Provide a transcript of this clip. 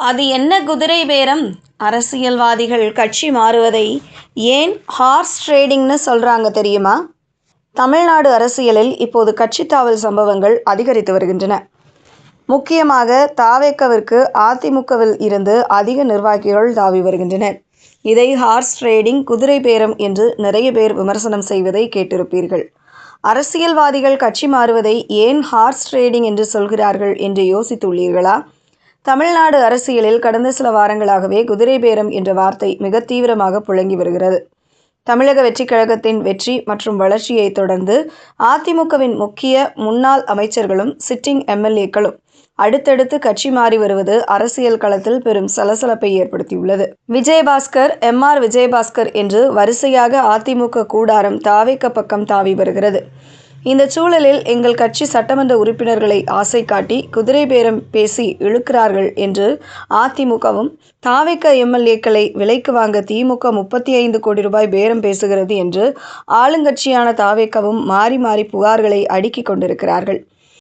அது என்ன குதிரை பேரம்? அரசியல்வாதிகள் கட்சி மாறுவதை ஏன் ஹார்ஸ் ட்ரேடிங்னு சொல்கிறாங்க தெரியுமா? தமிழ்நாடு அரசியலில் இப்போது கட்சி தாவல் சம்பவங்கள் அதிகரித்து வருகின்றன. முக்கியமாக தாவேக்காவிற்கு அதிமுகவில் இருந்து அதிக நிர்வாகிகள் தாவி வருகின்றனர். இதை ஹார்ஸ் ட்ரேடிங், குதிரை பேரம் என்று நிறைய பேர் விமர்சனம் செய்வதை கேட்டிருப்பீர்கள். அரசியல்வாதிகள் கட்சி மாறுவதை ஏன் ஹார்ஸ் ட்ரேடிங் என்று சொல்கிறார்கள் என்று யோசித்துள்ளீர்களா? தமிழ்நாடு அரசியலில் கடந்த சில வாரங்களாகவே குதிரை பேரம் என்ற வார்த்தை மிக தீவிரமாக புழங்கி வருகிறது. தமிழக வெற்றி கழகத்தின் வெற்றி மற்றும் வளர்ச்சியை தொடர்ந்து அதிமுகவின் முக்கிய முன்னாள் அமைச்சர்களும் சிட்டிங் எம்எல்ஏக்களும் அடுத்தடுத்து கட்சி மாறி வருவது அரசியல் களத்தில் பெரும் சலசலப்பை ஏற்படுத்தியுள்ளது. விஜயபாஸ்கர், எம்.ஆர். விஜயபாஸ்கர் என்று வரிசையாக அதிமுக கூடாரம் தாவேக்கா பக்கம் தாவி வருகிறது. இந்த சூழலில் எங்கள் கட்சி சட்டமன்ற உறுப்பினர்களை ஆசை காட்டி குதிரை பேரம் பேசி இழுக்கிறார்கள் என்று அதிமுகவும், தாவேக்கா எம்எல்ஏக்களை விலைக்கு வாங்க திமுக 35 கோடி ரூபாய் பேரம் பேசுகிறது என்று ஆளுங்கட்சியான தாவேக்காவும் மாறி மாறி புகார்களை அடுக்கிக் கொண்டிருக்கிறார்கள்.